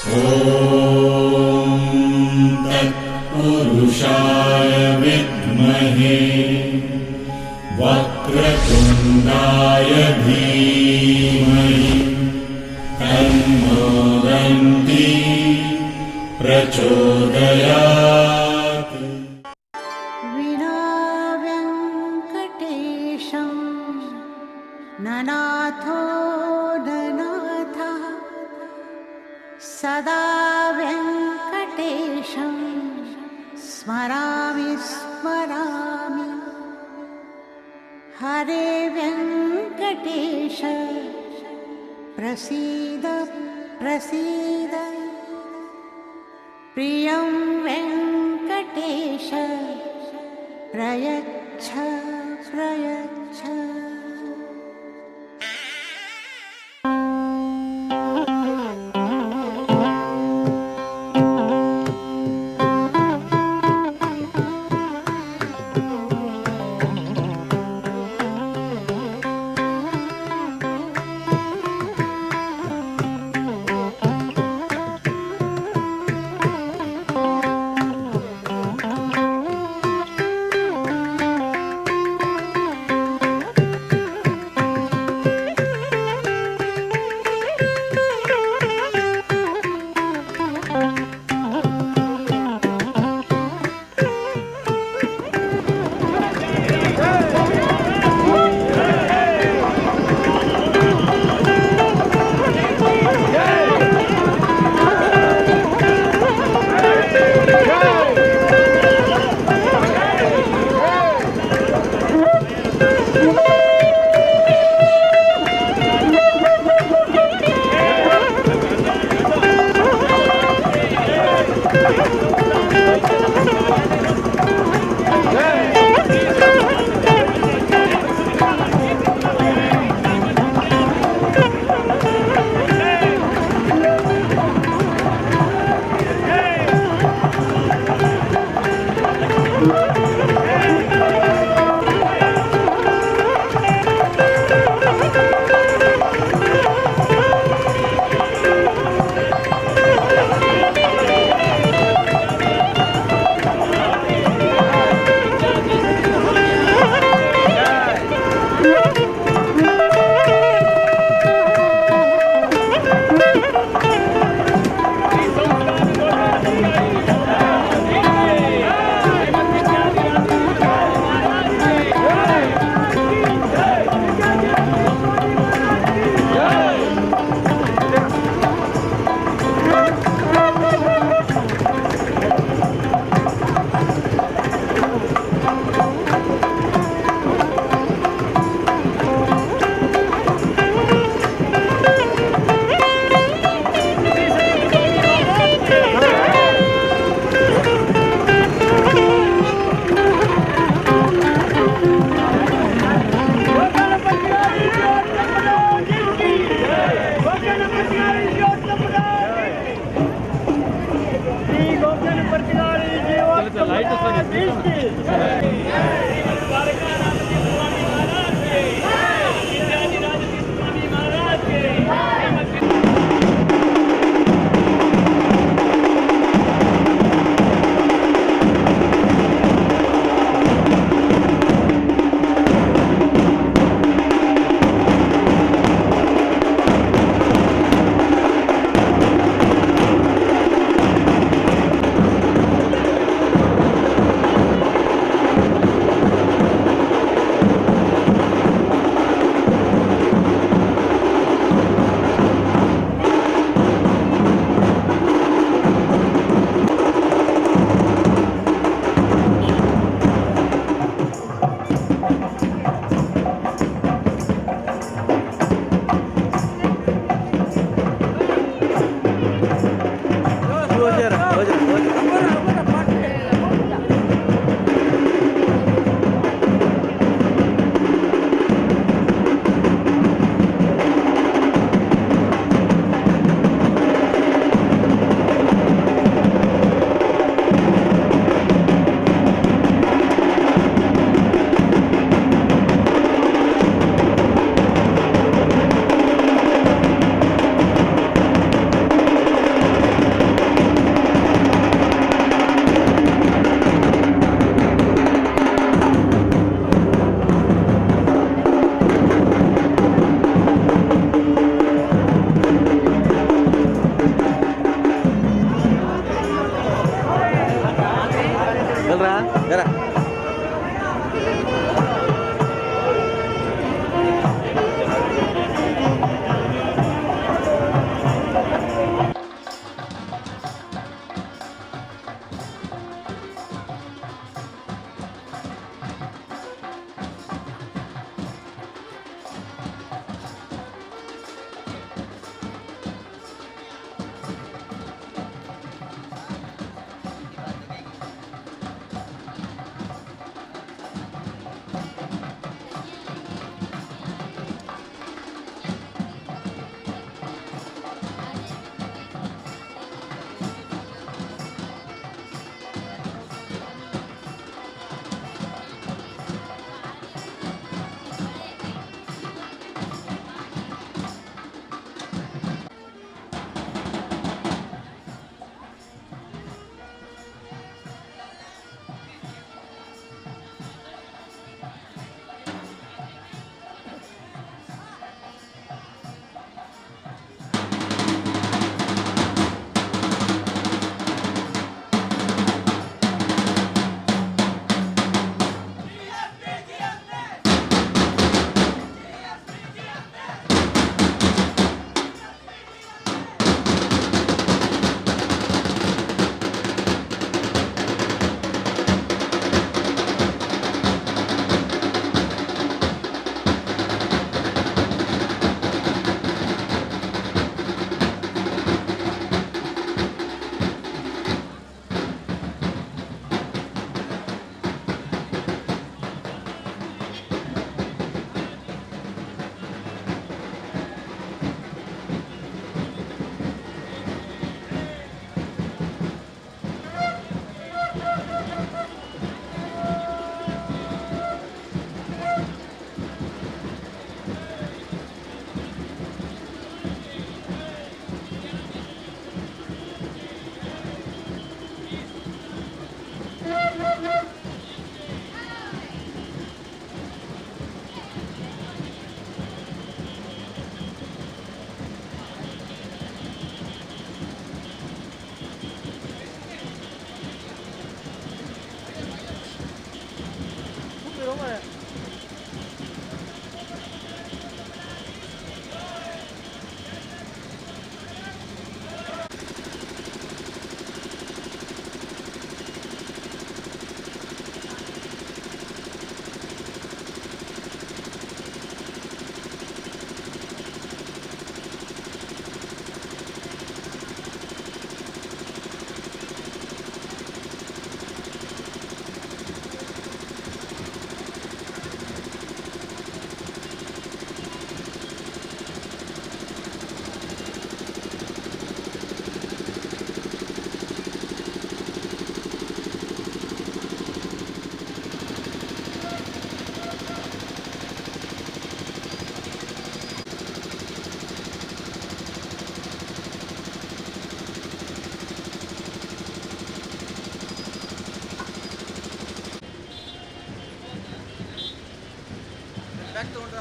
ॐ तत्पुरुषाय विद्महे वक्रतुण्डाय धीमहि तन्नो दन्ती प्रचोदयात्। विना वेङ्कटेशं ननाथो ननाथः सदा वेङ्कटेशं स्मरामि स्मरामि। हरे वेङ्कटेश प्रसीद प्रसीद। प्रियं वेङ्कटेश प्रयच्छ प्रयच्छ।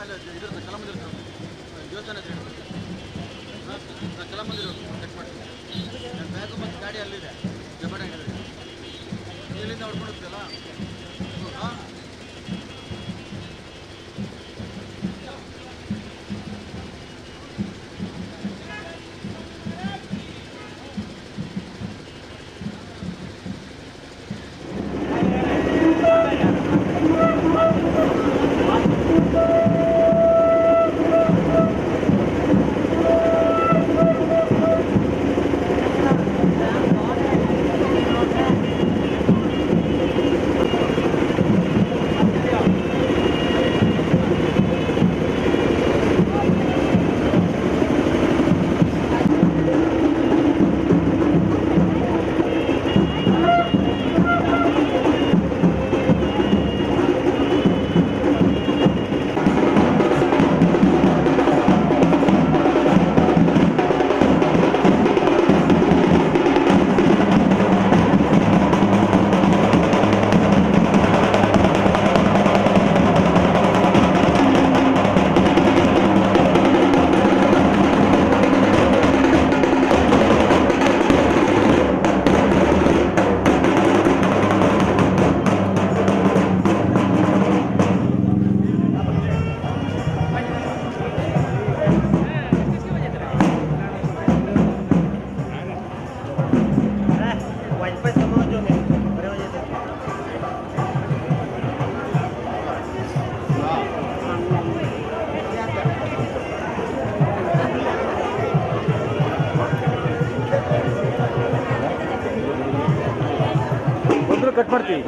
ಇದ್ರದ್ದು ಕಲಾಮಂದಿರ ದೇವಸ್ಥಾನ ಹತ್ರ ಕಲಾಮಂದಿರ ಕಟ್ ಮಾಡ್ತೀನಿ ನನ್ನ ಬ್ಯಾಗು ಮತ್ತು ಗಾಡಿ ಅಲ್ಲಿದೆ ಜಬಡ ಇಲ್ಲಿಂದ ಹೊಡ್ಕೊಂಡು ಹೋಗ್ತಲ್ಲ ಹಾಂ ಕಟ್ ಮಾಡ್ತೀವಿ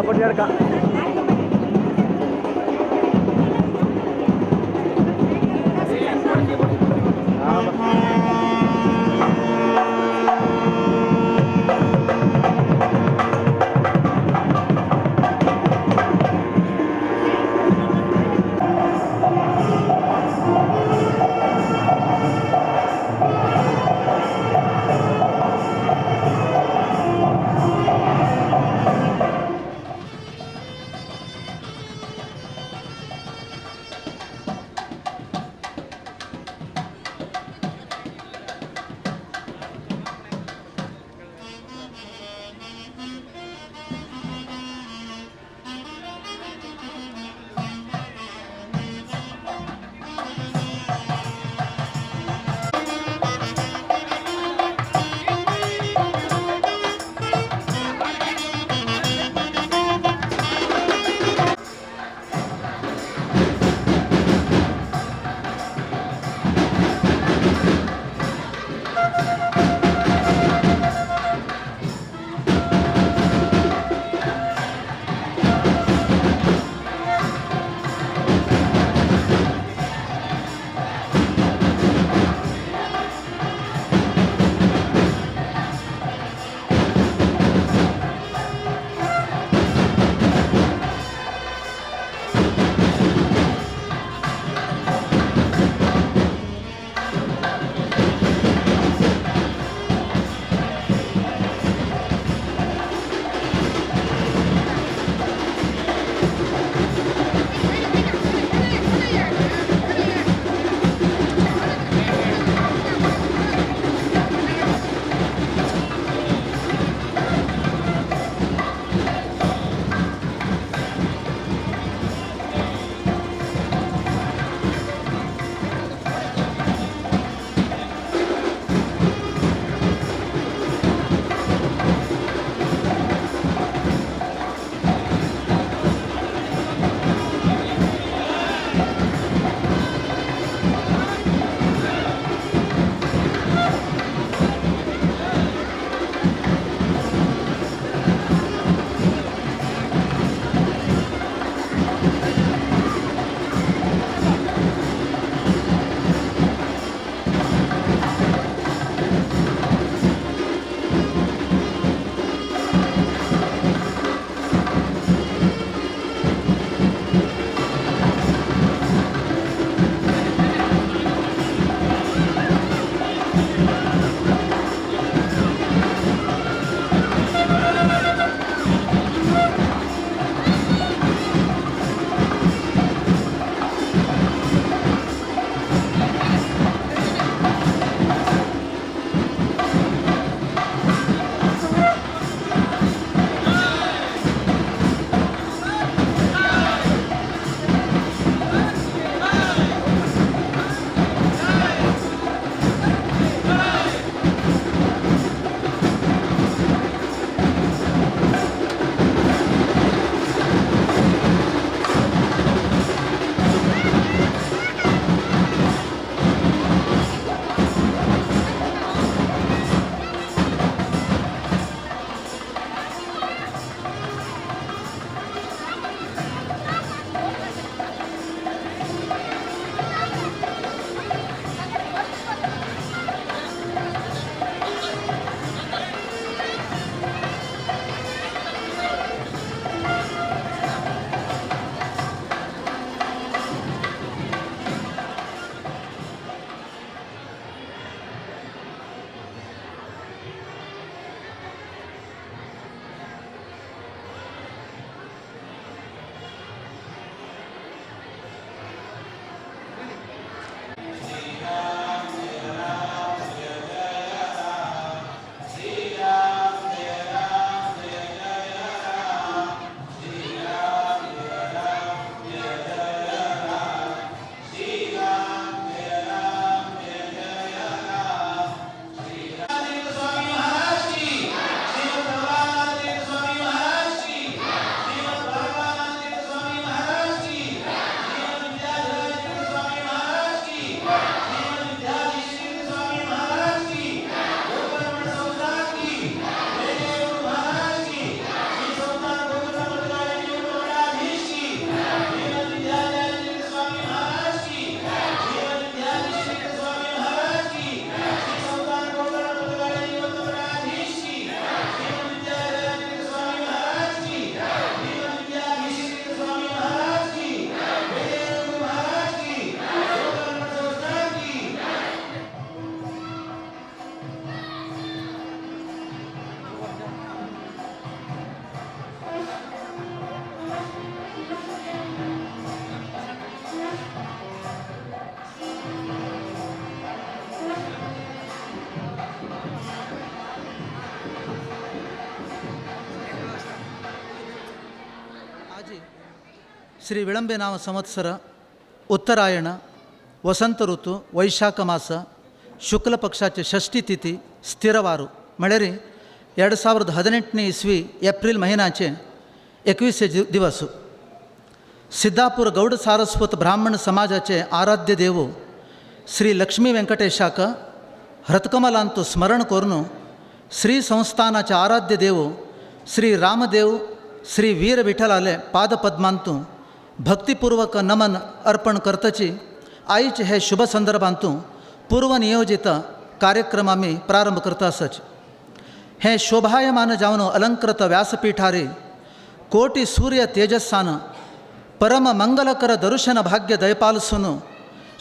ಕೊಟ್ಟು ಹೇಳ್ಕ ಶ್ರೀ ವಿಳಂಬೆನಾಮ ಸಂವತ್ಸರ उत्तरायण वसंत ऋतू वैशाख मास शुक्ल पक्षाचे षष्ठी तिथी स्थिरवारू म्हळ्यार 2018 इसवी एप्रिल महिन्याचे 21 दिवस सिद्धापूर गौड सारस्वत ब्राह्मण समाजाचे आराध्य देव श्री लक्ष्मी व्यंकटेशाक हृतकमलांतू स्मरण करून श्री संस्थानाचे आराध्य देव श्री रामदेव श्री वीर विठ्ठलाले पादपद्मांतू भक्तिपूर्वक नमन अर्पण करतची आईचे हे शुभ संदर्भांतू पूर्वनियोजित कार्यक्रम आम्ही प्रारंभ करता असच हे शोभायमान जावन अलंकृत व्यासपीठारी कोटी सूर्य तेजस्सान परम मंगलकर दर्शन भाग्य दयपालसून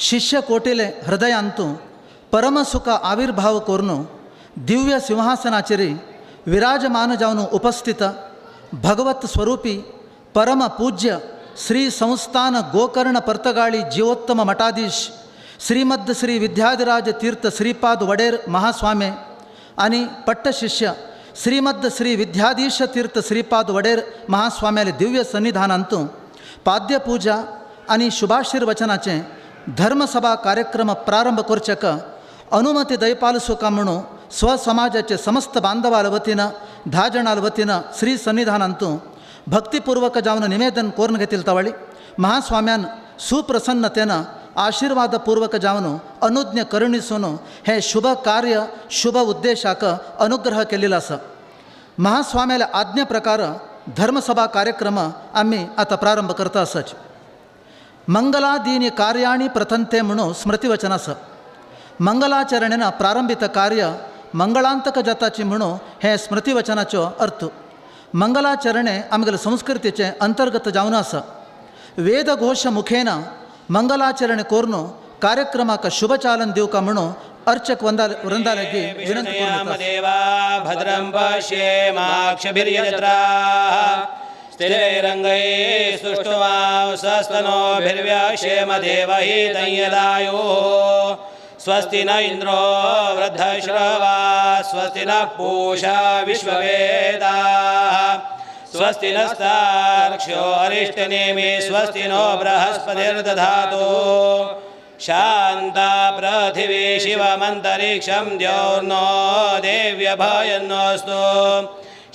शिष्य कोटिले हृदयांतू परम सुख आविर्भाव करून दिव्य सिंहासनाचेरी विराजमान जावन उपस्थित भगवत स्वरूपी परम पूज्य श्री संस्थान गोकर्ण पर्तगाळी जीवोत्तम मठाधीश श्रीमद श्री विद्याधिराज तीर्थ श्रीपाद वडेर महास्वामी आणि पट्टशिष्य श्रीमद श्री विद्याधीश तीर्थ श्रीपाद वडेर महास्वाम्याले दिव्य सन्निधानांतू पाद्यपूजा आणि शुभाशीर्वचनाचे धर्मसभा कार्यक्रम प्रारंभ करचक अनुमती दयपालसुका म्हणून स्वसमाजाचे समस्त बांधवाल वतीनं 10 जणाल वतीनं श्री सन्निधानांतू भक्तिपूर्वक जावन निवेदन करून घेतील तवळी महास्वाम्यान सुप्रसन्नतेनं आशीर्वादपूर्वक जावन अनुज्ञ करणीसून हे शुभ कार्य शुभ उद्देशाक अनुग्रह केलेला असा महास्वाम्याला आज्ञे प्रकार धर्मसभा कार्यक्रम आम्ही आता प्रारंभ करता असच मंगलादीनी कार्याणी प्रथंते म्हणून स्मृतिवचन असं मंगलाचरणेनं प्रारंभित कार्य मंगळांतक जाताची म्हणून हे स्मृतिवचनाचो अर्थ मंगलाचरणे आमगेले संस्कृतीचे अंतर्गत जावन आसा वेदघोष मुखेन मंगलाचरणे करून कार्यक्रमाक शुभचालन दिवका म्हणून अर्चक वृंदालगे विनंती देवा भद्रं पश्येमाक्षभिर्यजत्राः स्थिरैरङ्गैः सुष्ठुवां सस्तनोभिर्व्यक्षेमदेवहि दंयदायुः स्वस्ति न इन्द्रो वृद्धश्रवा स्वस्ति न पूषा विश्ववेदाः स्वस्ति नस्तार्क्ष्यो अरिष्टनेमि स्वस्ति नो बृहस्पतिर्दधातु शान्ता पृथिवी शिवमन्तरिक्षं द्यौर्नो देव्यभयन्नोऽस्तु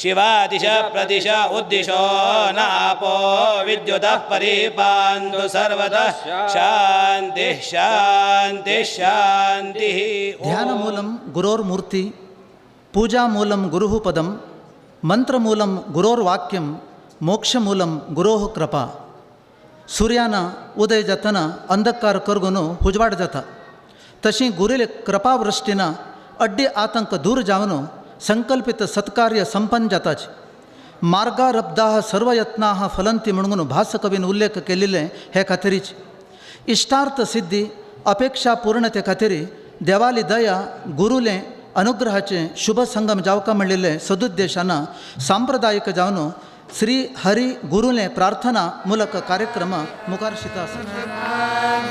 शिवादिश प्रदिश उद्दिशो नापो विद्युतः परिपान्तु सर्वतः शान्तिः शान्तिः शान्तिः ध्यानमूलं गुरोर्मूर्ति पूजामूलं गुरुः पदं मंत्रमूलं गुरोर्वाक्यं मोक्षमूलं गुरोः कृपा सूर्यानं उदय जातना अंधकार करगून उजवाड जाता तशी गुरुले कृपावृष्टीनं अड्डी आतंक दूर जावन संकल्पित सत्कार्य संपन्न जाताच मार्गारब्धाः सर्व यत्नाः फलंती म्हणून भासकवीन उल्लेख केलेले हे खातीरीच इष्टार्थ सिद्धी अपेक्षा पूर्णते खातीरी देवाली दया गुरुले अनुग्रहाचे शुभ संगम जावका म्हणलेले सदुद्देशानं सांप्रदायिक जावन श्री हरी गुरुले प्रार्थना मूलक कार्यक्रम मुखारशिता आसा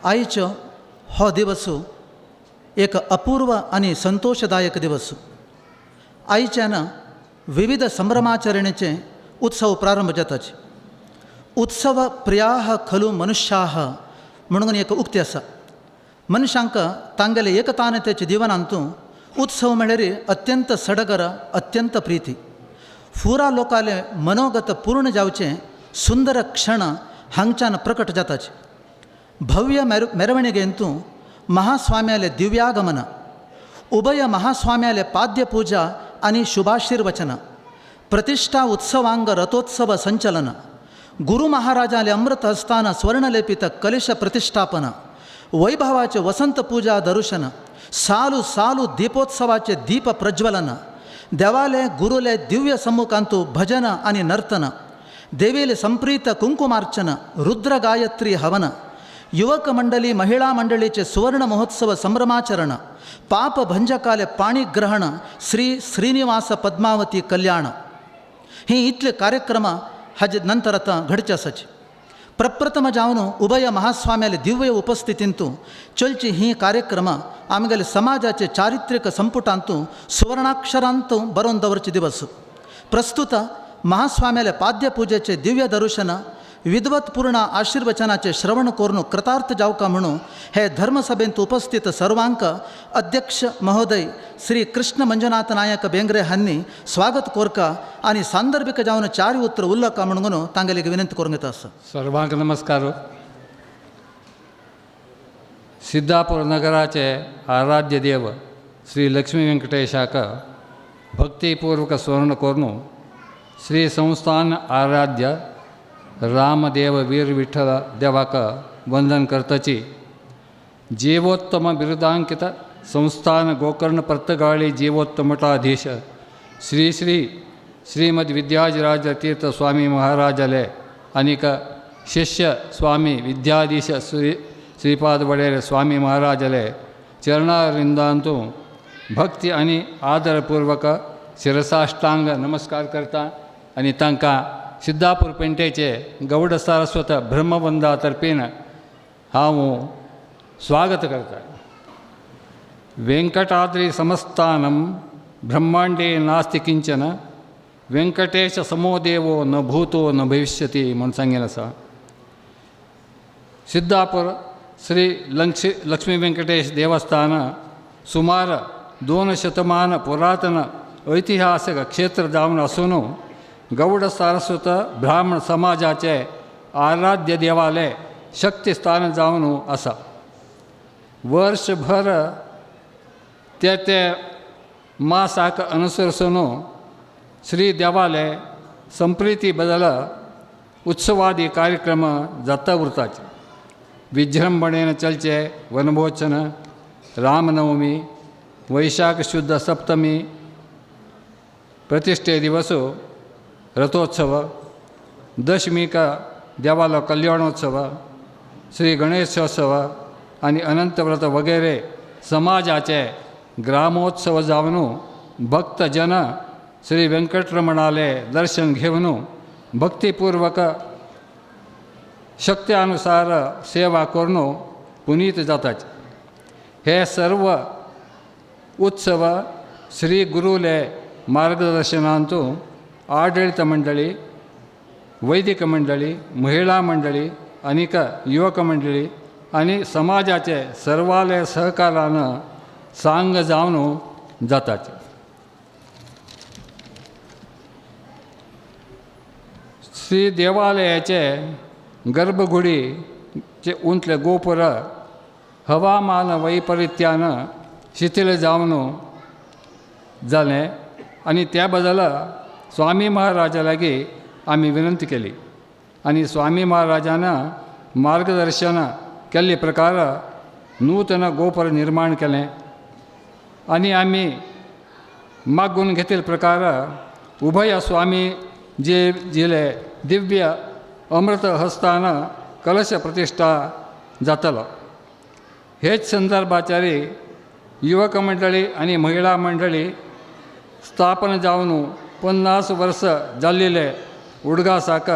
आयचो हो दिवस एक अपूर्व आणि संतोषदायक दिवस. आयच्यान विविध संभ्रमाचरणेचे उत्सव प्रारंभ जाताचे. उत्सव प्रियाः खलु मनुष्याः म्हणून एक उक्ती आसा. मनशांक तांगेले एकतानतेचे जिवनांतू उत्सव म्हळ्यार अत्यंत सडगर, अत्यंत प्रीती. फुरा लोकाले मनोगत पूर्ण जावचे सुंदर क्षण हांगच्यान प्रकट जाताचे. भव्य ಮೆರವಣಿಗೆಯಂತೂ महास्वाम्याले दिव्यागमन, उभय महास्वाम्याले पाद्यपूजा आणि शुभाशीर्वचन, प्रतिष्ठा उत्सवांग रथोत्सव संचलन, गुरु महाराजाले अमृत हस्तान स्वर्णलेपित कलश प्रतिष्ठापन, वैभवाचे वसंत पूजा दर्शन, सालू सालू दीपोत्सवाचे दीप प्रज्वलन, देवाले गुरुले दिव्य सम्मुखांतू भजन आणि नर्तन, देवीले संप्रीत कुंकुमार्चन, रुद्र गायत्री हवन, युवक मंडळी महिळा मंडळीचे सुवर्ण महोत्सव संभ्रमाचरण, पाप भंजकाले पाणीग्रहण, श्री श्रीनिवास पद्मावती कल्याण. ही इतले कार्यक्रम हज नंतर आता घडचे आसाचे. प्रप्रथम जावन उभय महास्वाम्याले दिव्य उपस्थितींतू चलची ही कार्यक्रम आमगेले समाजाचे चारित्रिक संपुटांतू सुवर्णाक्षरांतू बरोवन दवरचे दिवस. प्रस्तुत महास्वाम्याले पाद्यपूजेचे दिव्य दर्शन, विद्वत्पूर्ण आशीर्वचनाचे श्रवण करून कृतार्थ जावका म्हणून हे धर्मसभेंत उपस्थित सर्वांक अध्यक्ष महोदय श्री कृष्ण मंजुनाथ नायक बेंगरे हांनी स्वागत कोरका आणि सांदर्भिक जावन 4 उत्तर उल्लका म्हणून तांगेलिगे विनंती करूंक येता आसा. सर्वांक नमस्कार. सिद्धापूर नगराचे आराध्य देव श्री लक्ष्मी व्यंकटेशाक भक्तिपूर्वक स्वर्ण कोरून श्री संस्थान आराध्य रामदेव वीर विठ्ठल देवाक वंदन करतची. जीवोत्तम बिरुदांकित संस्थान गोकर्ण प्रत्यगाळी जीवोत्तमठाधीश श्री श्री श्रीमद विद्याजराज तीर्थ स्वामी महाराजाले अनेक शिष्य स्वामी विद्याधीश श्रीपाद वडेर स्वामी महाराजाले चरणारिंदांतू भक्ती आणि आदरपूर्वक शिरसाष्टांग नमस्कार करता आणि तांकां सिद्धापूर पेंटेचे गौड सारस्वत ब्रह्मवंदा तर्फेन हांव स्वागत करता. वेंकटाद्री समस्तानं ब्रह्मांडे नास्ति किंचन वेंकटेश समो देवो न भूतो न भविष्यति म्हणून सांगेन आसा. सिद्धापूर श्री लक्ष्मी व्यंकटेश देवस्थान सुमार 2 शतमान पुरातन ऐतिहासिक क्षेत्र जावन आसून गौड सारस्वत ब्राह्मण समाजाचे आराध्य देवालय शक्तिस्थान जावन आसा. वर्षभर ते मासाक अनुसरून श्री देवालय संप्रीती बदल उत्सवादी कार्यक्रम जाता उरताचे. विजृंभणेन चलचे वनभोजन, रामनवमी, वैशाख शुद्ध सप्तमी, प्रतिष्ठे दिवस रथोत्सव, दशमी का देवाला कल्याणोत्सव, श्री गणेशोत्सव आणि अनंतव्रत वगैरे समाजाचे ग्रामोत्सव जावन भक्तजन श्री व्यंकटरमणाले दर्शन घेवन भक्तिपूर्वक शक्त्यानुसार सेवा करून पुनीत जातात. हे सर्व उत्सव श्री गुरुले मार्गदर्शनांतू आडಳಿತ मंडळी, वैदिक मंडळी, महिला मंडळी, अनेक युवक मंडळी आणि समाजाचे सर्वाले सहकारानं सांग जावन जातात. श्री देवालयाचे गर्भगुडीचे उंचले गोपुर हवामान वैपरीत्यानं शिथिल जावन जालें आणि त्या बदल स्वामी महाराजा लागीं आमी विनंती केली आणि स्वामी महाराजानं मार्गदर्शन केल्ले प्रकार नूतन गोपुर निर्माण केलें आणि आमी मागून घेतिल्ले प्रकार उभय स्वामी जिले दिव्य अमृत हस्तान कलश प्रतिष्ठा जातलो. हेच संदर्भाचारी युवक मंडळी आणि महिला मंडळी स्थापन जावन 50 वर्ष जाल्लेले उडगासाक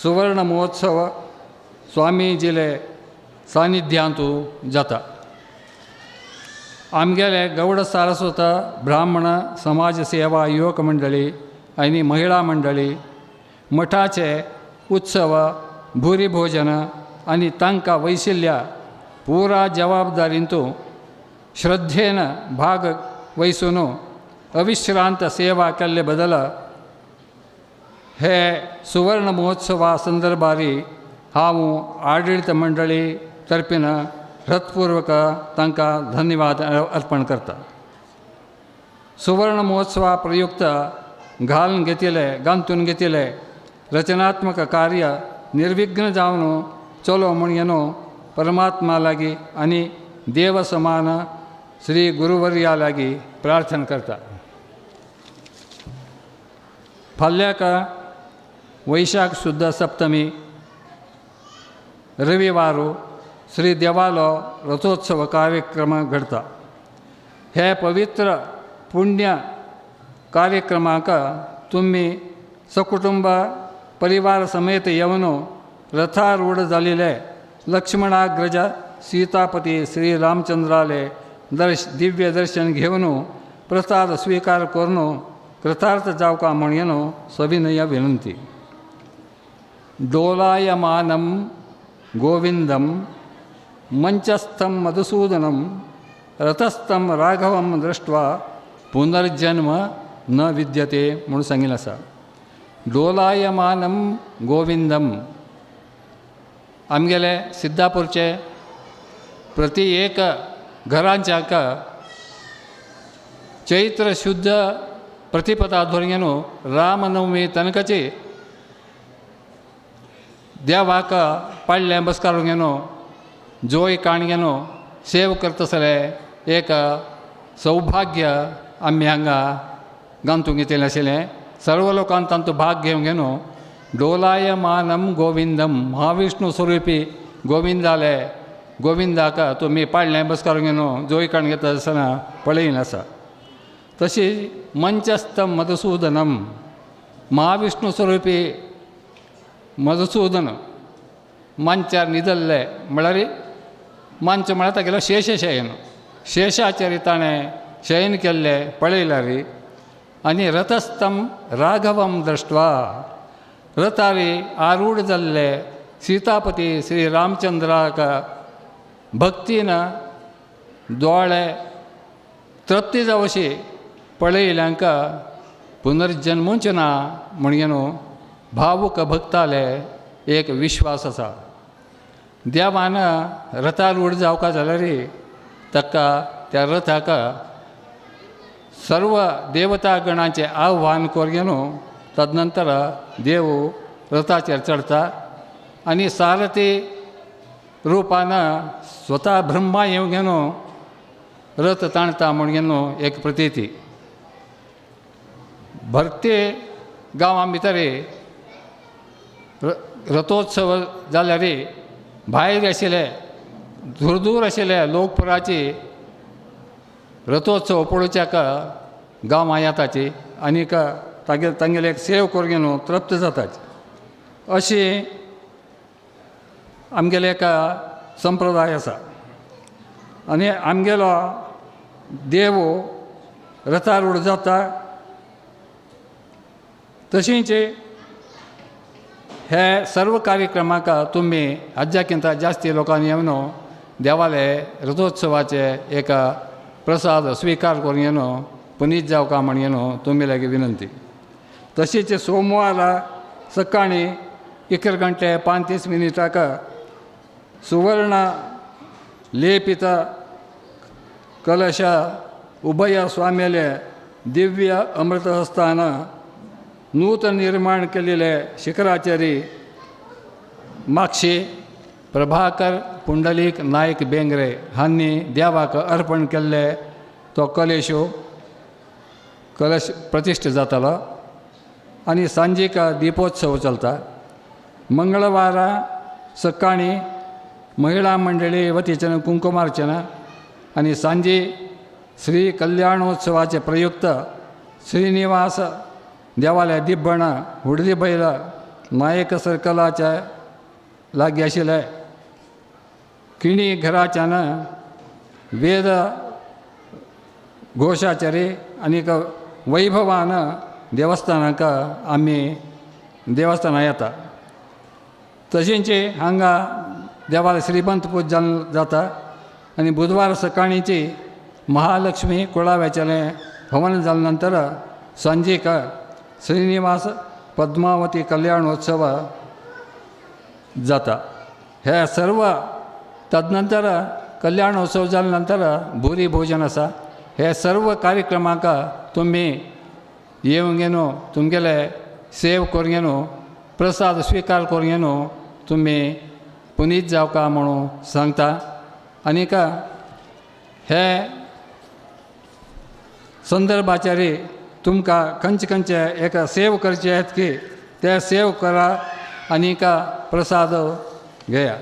सुवर्ण महोत्सव स्वामीजीले सानिध्यांतू जाता. आमगेले गौड सारस्वत ब्राह्मण समाज सेवा युवक मंडळी आनी महिला मंडळी मठाचे उत्सव भुरी भोजन आनी तांकां वैशिल्ल्या पुरा जबाबदारींतू श्रद्धेन भाग वहिसून अविश्रांत सेवा केल्ले बदल हे सुवर्ण महोत्सवा संदर्भारी हांव आडळित मंडळी तर्फेन हृत्पूर्वक तांकां धन्यवाद अर्पण करता. सुवर्ण महोत्सवा प्रयुक्त गांथून घेतिले रचनात्मक कार्य निर्विघ्न जावन चलो म्हणून परमात्मा लागीं आनी देव समान श्री गुरुवर्या लागीं प्रार्थना करता. फाल्याक वैशाख शुद्ध सप्तमी रविवार श्री देवालो रथोत्सव कार्यक्रम घडता. हे पवित्र पुण्य कार्यक्रमाक तुम्ही सकुटुंब परिवार समेत येवन रथारूढ जाल्ले लक्ष्मणाग्रज सीतापती श्री रामचंद्राले दिव्य दर्शन घेवन प्रसाद स्वीकार करून कृतार्थ जावका म्हणून सविनय विनंती. डोलायमानं गोविंदं मंचस्थं मधुसूदनं रथस्थं राघवं दृष्ट्वा पुनर्जन्म न विद्यते म्हणून सांगितलं आसा. डोलायमानं गोविंदम आमगेले सिद्धापूरचे प्रति एक घरांच्याक चैत्र शुद्ध प्रतिपदा धरून रामनवमी तनकाची देवाक पाळ्ळें बसकारून घेनो जोय काण घेनो सेव करतसले एक सौभाग्य आमी हांगा गांथूंक घेतिल्लें आशिल्लें. सर्व लोकांनी तांचो भाग घेवंक घेनो डोलायमानं गोविंदम महाविष्णू स्वरुपी गोविंदाक तुमी पाळ्ळें बसकारून घेनो जोय काण घेता आसतना पळयिल्लें आसा. तशीच मंचस्थ मधुसूदनम महाविष्णू स्वरुपी मधुसूदन मंचार न्हिदल्ले म्हळ्यार मंच म्हळ्यार तागेलो शेषशयन शेषाचेर ताणें शयन केल्लें पळयल्यार आनी रथस्थम राघवम दृष्ट्वा रथारी आरूढ जाल्ले सीतापती श्री रामचंद्राक भक्तीन दोळे तृप्ती जावशी पळयल्यांक पुनर्जन्मूच ना म्हणून भावूक भक्ताले एक विश्वास आसा. देवान रथारूढ जावका जाल्यार ताका त्या रथाक सर्व देवता गणांचे आव्हान करून तदनंतर देव रथाचेर चढता आनी सारथी रुपान स्वता ब्रह्मा येवन घेवन रथ ताणता म्हणून एक प्रतीती. भरते गांवां भितर रथोत्सव जाल्यार भायर आशिल्ले दूर दूर आशिल्ले लोकपुराची रथोत्सव पळोवच्याक गांवां येताची आनीक तांगेले एक सेव करून तृप्त जाताची. अशी आमगेले एक संप्रदाय आसा. आनी आमगेलो देव रथारूढ जाता. तशींच हे सर्व कार्यक्रमाक तुमी हाज्याकिंत जास्ती लोकांनी येवन देवाले रथोत्सवाचे एक प्रसाद स्वीकार करून येवन पुनीत जावका म्हणून तुमी लागीं विनंती. तशीच सोमवार सकाळीं 1:35 सुवर्ण लेपित कलश उभय स्वामेले दिव्य अमृतहस्तान नूतन निर्माण केलेले शिखराचेरी माक्षी प्रभाकर पुंडलीक नायक बेंगरे हांनी देवाक अर्पण केल्ले तो कलश प्रतिश्ठ जातालो आनी सांजीक दिपोत्सव चलता. मंगळवार सकाळीं महिला मंडळी वतीच्यान कुंकुमार्चना आनी सांजी श्री कल्याणोत्सवाचे प्रयुक्त श्रीनिवास देवालय दिब्बण हुडदी बैल नायक सर्कलाच्या लागीं आशिल्ले खिणी घराच्यान वेद घोषाचारी आनी वैभवान देवस्थानाक आमी देवस्थानां येता. तशेंच हांगा देवाला श्रीमंत पूजा जाता आनी बुधवार सकाळींची महालक्ष्मी कुळाव्याचें हवन जाले नंतर संजेक श्रीनिवास पद्मावती कल्याणोत्सव जाता. हे सर्व तदनंतर कल्याणोत्सव जाले नंतर भुरी भोजन आसा. हे सर्व कार्यक्रमाक तुमी येवंक येनो, तुमगेले सेव करूंक येनो, प्रसाद स्विकार करूंक येनो, तुमी पुनीत जावका म्हणून सांगता. आनीक हे संदर्भाचेर तुमकां खंयचे खंयचे एक सेव करचे आहेत की ते सेव करा आनीक प्रसाद घेया.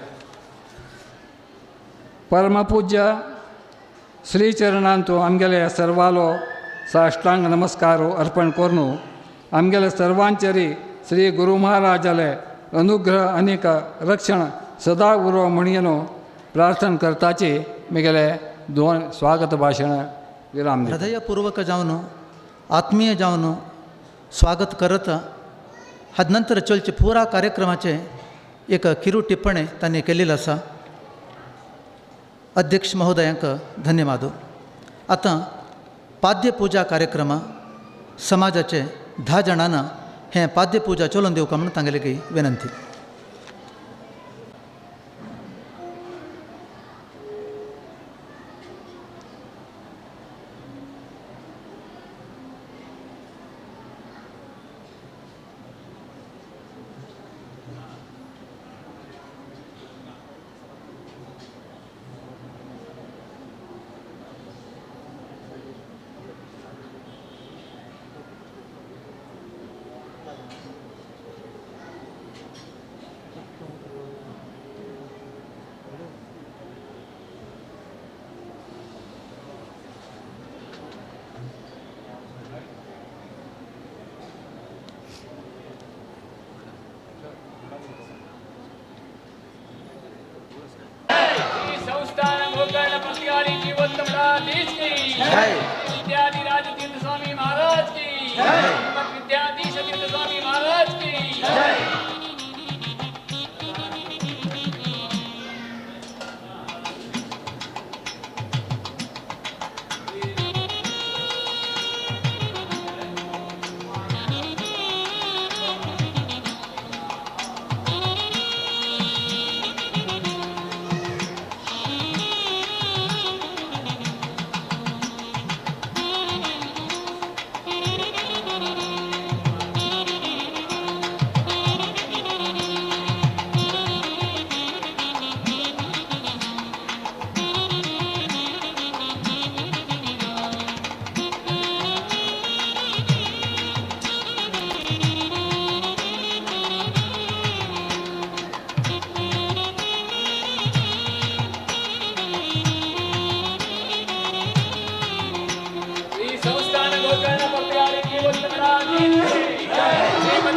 परमपूज्य श्रीचरणान तूं आमगेले सर्वालो साश्टांग नमस्कार अर्पण करून आमगेले सर्वांचेरी श्री गुरू महाराजाले अनुग्रह आनीक रक्षण सदा उरो म्हणून प्रार्थना करताची म्हगेले 2 स्वागत भाशण विराम दिता. हृदयपूर्वक जावन आत्मीय जावन स्वागत करत हाद नंतर चलचे पुरा कार्यक्रमाचे एक किरू टिप्पणी तांणी केलेली आसा. अध्यक्ष महोदयांक धन्यवाद. आतां पाद्यपूजा कार्यक्रम समाजाचे 10 जाणांना हे पाद्यपूजा चलोवन दिवका म्हणून तांगेले की विनंती. विद्याधिराज तीर्थ स्वामी महाराज की विद्याधीश तीर्थ स्वामी महाराज की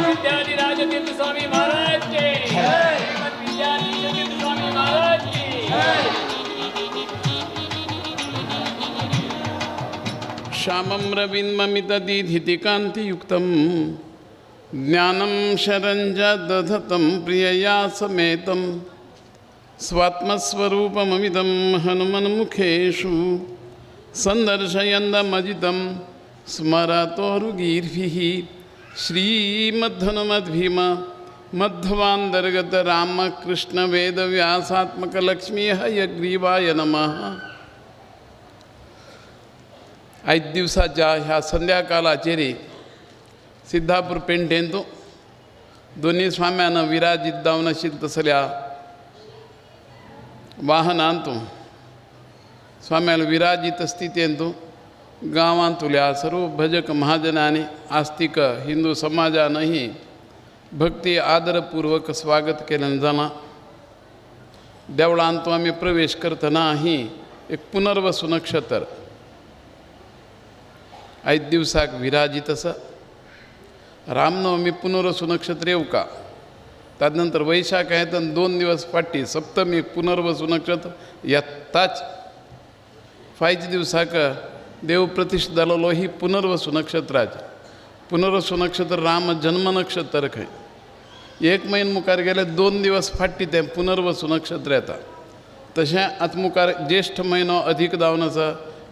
विद्याधिराज तीर्थ स्वामी महाराज के विद्याधीश तीर्थ स्वामी महाराज की श्यामं रविन्ममितदीधितिकान्तियुक्तं ज्ञानं शरञ्जदधतं प्रियया समेतं स्वात्मस्वरूपममिदं हनुमन्मुखेषु सन्दर्शयन्दमजितं स्मरतोरुगीर्भिः श्रीमद्धनुमद्भीम मध्वान्तर्गत रामकृष्ण वेदव्यासात्मक लक्ष्मी हयग्रीवाय नमः. 5 दिवसाच्या ह्या संध्याकाळाचेर सिद्धापूर पेंटेंतू दोन्ही स्वाम्यानं विराजित जावन आशिल्ले तसल्या वाहनांतू स्वाम्याला विराजित स्थितींतू गांवांतल्या सर्व भजक महाजनांनी आस्तिक हिंदू समाजानंही भक्ती आदरपूर्वक स्वागत केलें जालां. देवळांतू आमी प्रवेश करतना ही एक पुनर्वसू नक्षत्र 5 दिवसाक विराजित आसा. रामनवमी पुनर्वसू नक्षत्र येवका त्यानंतर वैशाख आहे तर 2 दिवस फाटी सप्तमी पुनर्वसू नक्षत्र येताच 5 दिवसाक देव प्रतिष्ठा जालो ही पुनर्वसू नक्षत्राचे पुनर्वसू नक्षत्र राम जन्म नक्षत्र खंय 1 महिना मुखार गेले 2 दिवस फाटी ते पुनर्वसू नक्षत्र येता तशें आतां मुखार ज्येष्ठ म्हयनो अधिक जावन आसा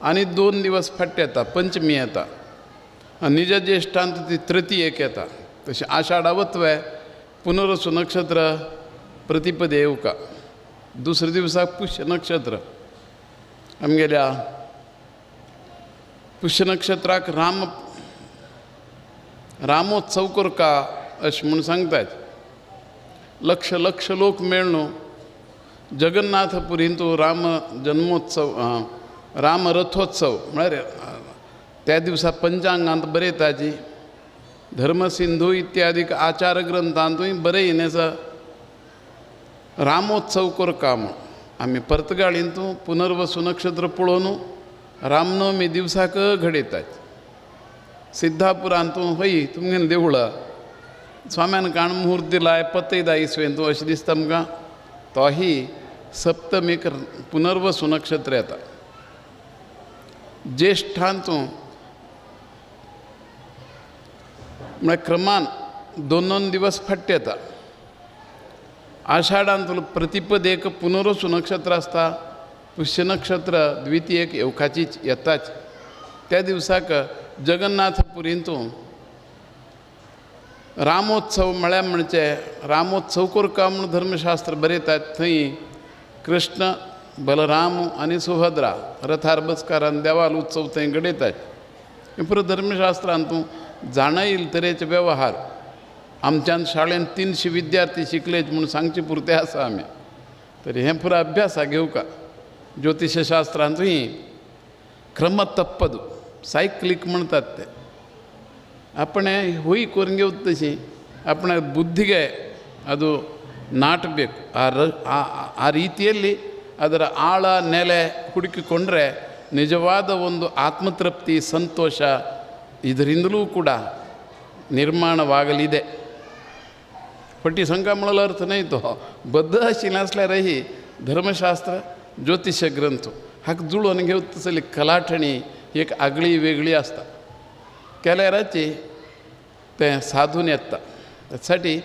आनी 2 दिवस फाटी येता पंचमी येता आनी निज ज्येश्ठांत ती तृतीयेक येता तशें आषाढावत्वे पुनर्वसू नक्षत्र प्रतिपद येवका दुसऱ्या दिवसाक पुष्य नक्षत्र आमगेल्या पुष्य नक्षत्राक रामोत्सव करका अशें म्हूण सांगतात लक्ष लोक मेळ्ळो जगन्नाथपुरींत राम जन्मोत्सव राम रथोत्सव म्हळ्यार त्या दिवसा पंचांगांत बरयताची धर्मसिंधू इत्यादीक आचार ग्रंथांतूय बरयन आसा रामोत्सव करका म्हूण आमी पर्तगाळींतू पुनर्वसू नक्षत्र पळोवन रामनवमी दिवसाक घडयतात सिद्धापुरांतू हय तुमगेन देवळां स्वाम्यान काण मुहूर्त दिलाय पतयदा इसवेन तूं अशें दिसता आमकां तोही सप्तमीक पुनर्वसू नक्षत्र येता ज्येश्ठांतू म्हळ्यार क्रमान 2 दिवस फाटी येता आषाढांत प्रतिपदेक पुनर्वसू नक्षत्र आसता पुष्य नक्षत्र द्वितीयेक येवकाचीच येताच त्या दिवसाक जगन्नाथपुरींतू रामोत्सव म्हळ्यार म्हणचे रामोत्सव करका म्हूण धर्मशास्त्र बरयतात थंय कृष्ण बलराम आनी सुभद्रा रथार बसकारान देवाल उत्सव थंय घडयतात पुरो धर्मशास्त्रांतू जाणा येयले तरेचे वेवहार आमच्यान शाळेंत 300 विद्यार्थी शिकलेच म्हूण सांगचे पुरते आसा आमी तरी हें पुरो अभ्यासाक घेवका ज्योतिशशास्त्रांतूय क्रमतप्पद सायक्लीक म्हणटात ते आपणे होई करून घेवत तशी आपणे ಬುದ್ಧಿಗೆ ಅದು ನಾಟಬೇಕು ಆ ರೀತಿಯಲ್ಲಿ ಅದರ ಆಳ ನೆಲೆ ಹುಡುಕಿಕೊಂಡ್ರೆ ನಿಜವಾದ ಒಂದು ಆತ್ಮತೃಪ್ತಿ ಸಂತೋಷ ಇದರಿಂದಲೂ ಕೂಡ निर्माणवागलिदे पट्टी संका म्हणलो अर्थ नाही तो बद्ध आशिल्लें आसल्यारय धर्मशास्त्र ज्योतिश ग्रंथ हाका जुळोवन घेवत तसली कलाठणी एक आगळी वेगळी आसता केल्याराची तें साधून येता त्यासाठी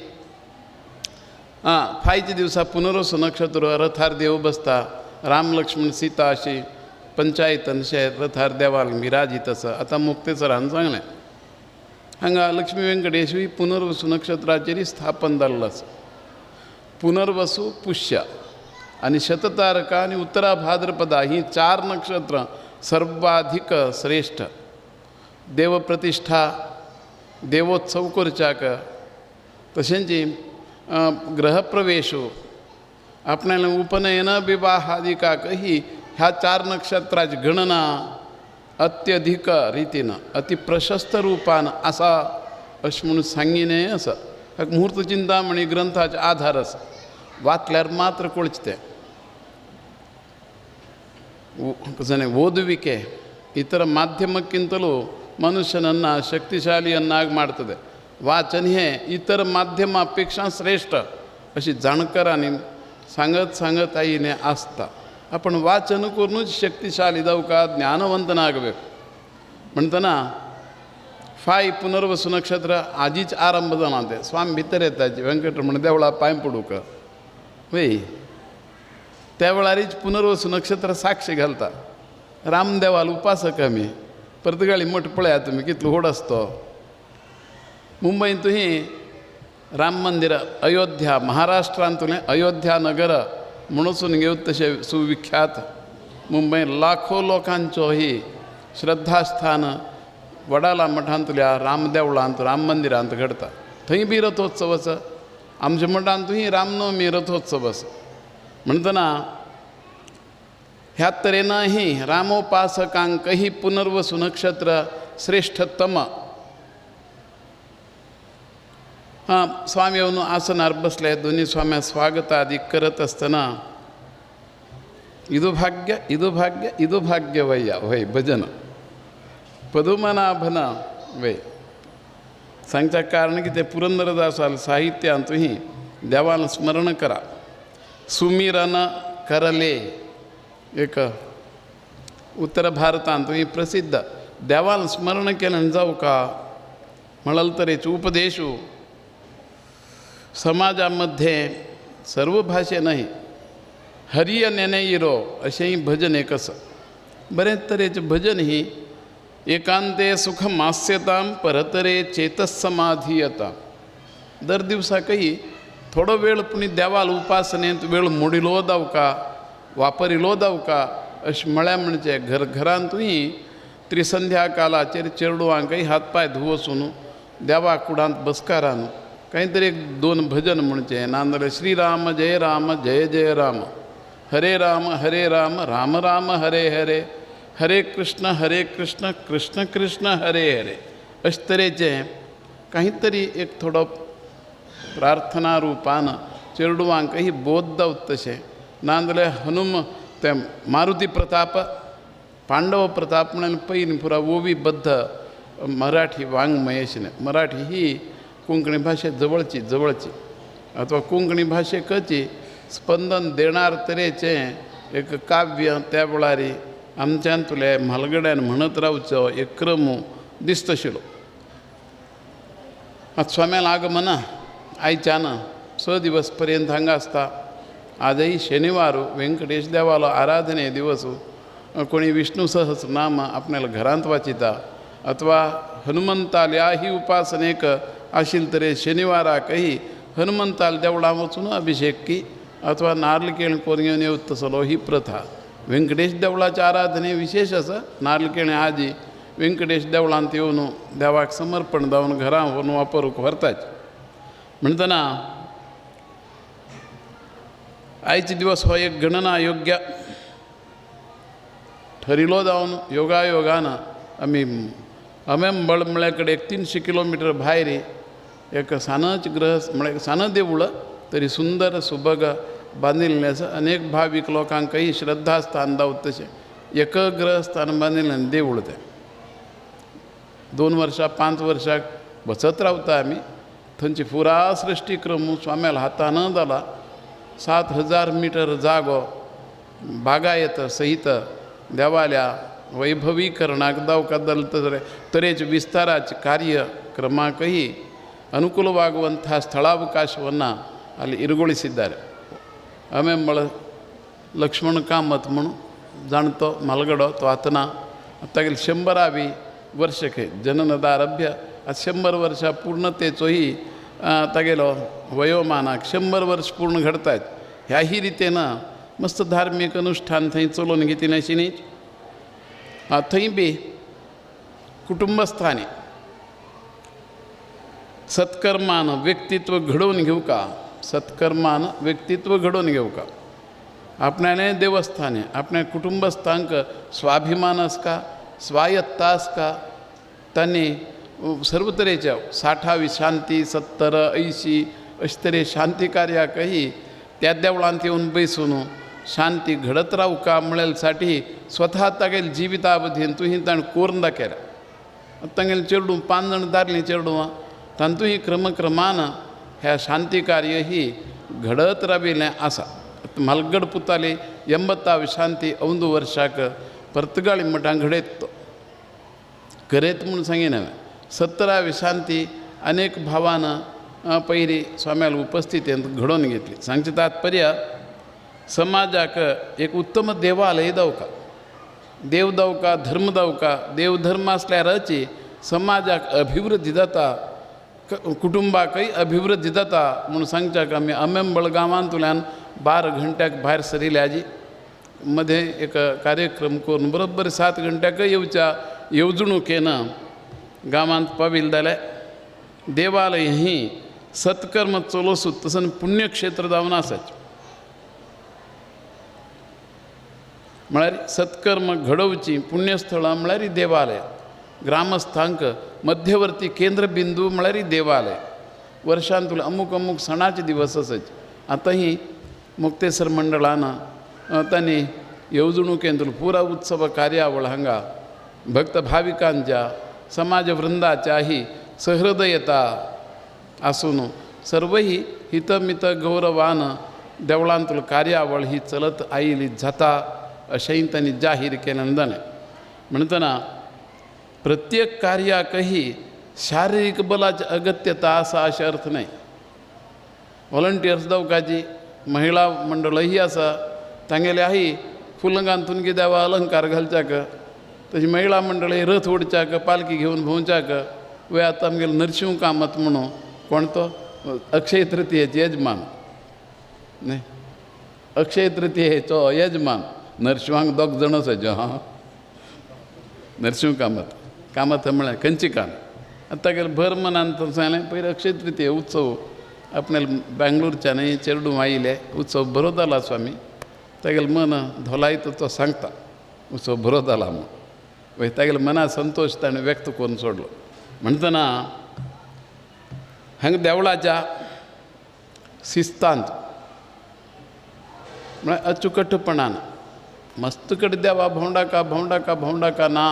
5 दिवसा पुनर्वसू नक्षत्र रथार देव बसता राम लक्ष्मण सीता अशी पंचायतन अशें रथार देवाल विराजीत आसा आतां मुक्तेसरान सांगलें हांगा लक्ष्मी वेंकटेश्वरी पुनर्वसू नक्षत्राचेर स्थापन जाल्लो आसा पुनर्वसू पुष्य आनी शततारका आनी उत्तरा भाद्रपदा ही 4 नक्षत्रां सर्वाधिक श्रेष्ठ देवप्रतिष्ठा देवोत्सव करच्याक तशेंच ग्रहप्रवेशो आपणाले उपनयन विवाह आदिकाक ही ह्या 4 नक्षत्राची गणना अत्यधिक रितीन अति प्रशस्त रूपान आसा अशें म्हणून सांगिने आसा हाका मुहूर्त चिंतामणी ग्रंथाचे आधार आसा वाचल्यार मात्र कळचें तें ಓದುವಿಕೆ ಇತರ ಮಾಧ್ಯಮಕ್ಕಿಂತಲೂ ಮನುಷ್ಯನನ್ನು ಶಕ್ತಿಶಾಲಿಯನ್ನಾಗಿ ಮಾಡ್ತದೆ वाचन हे इतर माध्यमापेक्षा श्रेष्ठ अशी जाणकारांनी सांगत आईने आसता आपण वाचन करूनच शक्तिशाली जावका ज्ञानवंतन ಆಗಬೇಕು म्हणटना 5 पुनर्वसू नक्षत्र आजीच आरंभ जाना ते स्वामी भितर येताचे वेंकटरमण देवळा पांय पडूक वय त्या वेळारीच पुनर्वसू नक्षत्र साक्षी घालता रामदेवाल उपासक आमी पर्तगाळी मठ पळया तुमी कितलो व्हड आसतो मुंबईतूय राम मंदिर अयोध्या महाराष्ट्रांतुलें अयोध्या नगर म्हणून घेवन तशें सुविख्यात मुंबई लाखो लोकांचो ही श्रद्धास्थान वडाला मठांतल्या रामदेवळांत राम मंदिरांत घडता थंय बी रथोत्सव आसा आमच्या मठांतूय रामनवमी रथोत्सव आसा म्हणटना ह्या तरेनही रामोपासकांक ही पुनर्वसू नक्षत्र श्रेष्ठतम स्वामी येवन आसनार बसले दोन्ही स्वाम्या स्वागत आदी करत असतना इदु भाग्य वय्या वय भजन पदुमनाभन वय सांगच्या कारण की ते पुरंदरदासाल साहित्यांतूय देवाला स्मरण करा. सुमिरन करले एक उत्तर भारतांत ही प्रसिद्ध. देवाला स्मरण केल्यानं जाऊ का म्हणाल तरेच उपदेशू समाजामध्ये सर्व भाषेनंही हरिय नेने इरो अशेंही भजन एक असं. बरेच तरेचे भजन ही एकांते सुख मास्यताम परतरे चेतसमाधीयता. दर दिवसाकही थोडो वेळ पुणी देवाला उपासनेत वेळ मोडिलो जाऊ का वापरिलो जाऊ का अशें म्हळ्या म्हणजे घरांतूय त्रिसंध्या कालाचेर चेडवांकय हातपाय धुवसून देवा कुडांत बसकारान काहीतरी एक दोन भजन म्हणचे. नांदले श्रीराम जय जय राम हरे राम राम राम हरे हरे हरे कृष्ण कृष्ण कृष्ण हरे हरे. अशे तरेचे काहीतरी एक थोडो प्रार्थना रूपान चेडवांकही बोध जावत तशें. नांदले हनुम ते मारुती प्रताप पांडव प्रताप म्हणून पयलीं पुरा ओवीबद्ध मराठी वाङ्मय आशिल्लें. मराठी ही कोंकणी भाशे जवळची अथवा कोंकणी भाशेकची स्पंदन देणार तरेचें एक काव्य त्या वेळार आमच्यान तुले म्हालगड्यान म्हणत रावचो एक क्रम दिसतशिल्लो. आतां स्वाम्याल आगमन आयच्यान 6 दिवस पर्यंत हांगा आसता. आजही शेनिवार व्यंकटेश देवालो आराधने दिवस कोणी विष्णू सहस्रनाम आपल्याला घरांत वाचिता अथवा हनुमंताल्या ही उपासनेक आशिल्ले तरे शेनिवाराकही हनुमंताल देवळां वचून अभिषेक की अथवा नारळ केळें करून घेवन येवत तसलो ही प्रथा. व्यंकटेश देवळाच्या आराधने विशेष आसा. नारळ केळें आजी व्यंकटेश देवळांत येवन देवाक समर्पण जावन घरां व्हरून वापरूंक व्हरतात. म्हणटना आयचे दिवस हो एक गणना योग्य ठरिलो जावन योगायोगान आमी अमेंबळ म्हळ्या कडेन 300 किलोमिटर भायर एक सानच ग्रह म्हळ्यार सान देवूळ तरी सुंदर सुबग बांदिल्लें आसा. अनेक भावीक लोकांकय श्रद्धास्थान जावं तशें एक ग्रहस्थान बांदिल्लें देवूळ तें 2 वर्सां 5 वर्सांक बसत रावता आमी. थंयची पुरा सृश्टीक्रम स्वाम्याल हातान जाला. 7000 मिटर जागो बागायत सहित देवाल्या वैभवीकरणाक जावका तरेचे विस्ताराचे ಕಾರ್ಯಕ್ರಮಕ್ಕೂ ಅನುಕೂಲವಾಗುವಂತಹ ಸ್ಥಳಾವಕಾಶವನ್ನು ಅಲ್ಲಿ ಇರುಗೊಳಿಸಿದ್ದಾರೆ. ಆಮೇಲೆ ಲಕ್ಷ್ಮಣ ಕಾಮತ್ म्हणून जाणतो मालगडो तो आतना तागेले 100वी वर्षके जननदारभ्य 100 वर्सां पूर्णतेचोही तागेलो वयोमानाक 100 वर्स पूर्ण घडतात. ह्याही रितीन मस्त धार्मीक अनुष्ठान थंय चलोवन घेतिना आशिल्लीं. थंय बी कुटुंबस्थानी सत्कर्मान व्यक्तित्व घडोवन घेवका आपणाले देवस्थाने आपल्या कुटुंबस्थांक स्वाभिमान आसका स्वायत्ता आसका. तांणी सर्व तरेच्या 60वी शांती 70 80 अशे तरे शांती कार्याकही त्या देवळांत येवन बैसून शांती घडत रावका म्हणल्यासाठी स्वता तागेले जिवितावधीन तुही ताणें कोरून दाखयला. तांगेले चेडूं 5 जाण दादलीं चेडूं तांतूय क्रमक्रमान ह्या शांती कार्य ही घडत राविल्लें आसा. मालगड पुताली 80वी शांती 11 वर्साक पर्तगाळी मठां घडयत म्हूण सांगिना. 17वी शांती अनेक भावान पयली स्वाम्याल उपस्थितींत घडोवन घेतली. सांगचें तात्पर्य समाजाक एक उत्तम देवालय जावका देव जावका धर्म जावका देव धर्म आसल्यारच समाजाक अभिवृद्धी जाता कुटुंबाकय अभिवृद्धी जाता म्हणून सांगच्याक आमी अमेंबळ गांवांतल्यान 12 घंट्याक भायर सरिल्ले आजी मध्ये एक कार्यक्रम करून बरोबर 7 घंट्याक येवच्या येवजणुकेन गांवांत पाविल्ले जाल्यार देवालय ही सत्कर्म चलोसूत तसन पुण्यक्षेत्र जावन आसात. म्हळ्यार सत्कर्म घडोवची पुण्यस्थळां म्हळ्यार देवालय. ग्रामस्थांक मध्यवर्ती केंद्र बिंदू म्हळ्यार देवालय. वर्षांतून अमूक सणाचे दिवस आसात. आतांही मुक्तेसर मंडळान तांणी येवजणुकेंतून पुरा उत्सव कार्यावळ हांगा भक्त भाविकांच्या समाज वृंदाच्याही सहृदयता आसून सर्वही हितमित गौरवान देवळांतलो कार्यावळ ही चलत आयली जाता अशेंय तांणी जाहीर केलें जालें. म्हणटना प्रत्येक कार्याकही शारिरीक बलाची अगत्यता आसा अशें अर्थ न्हय. वॉलंटियर्स जावपाची महिला मंडळही आसा तांगेले आही फुलां घालून कितें देवा अलंकार घालच्याक, तशी महिला मंडळी रथ ओडच्याक, पालखी घेवन भोंवच्याक. वे आतां आमगेले नरशिंव कामत म्हणून कोण तो अक्षय तृतीयेचे यजमान न्ही, अक्षय तृतीयेचो यजमान नरशिंवांक 2 जाण आसाचे. हां, नरशिंव कामत म्हळ्यार खंयचिकान. आतां तागेले भर मनान सांगलें पयलीं अक्षय तृतीय उत्सव आपणाले बेंगलोरच्यान चेडूं आयिल्ले उत्सव बरो जाला स्वामी. तागेलें मन धोलायता तो सांगता उत्सव बरो जाला म्हूण. वय तागेले मना संतोश ताणें व्यक्त करून सोडलो. म्हणटना हांगा देवळाच्या शिस्तांत म्हळ्यार अचूकटपणान मस्त कडेन देवा भोंवडाका ना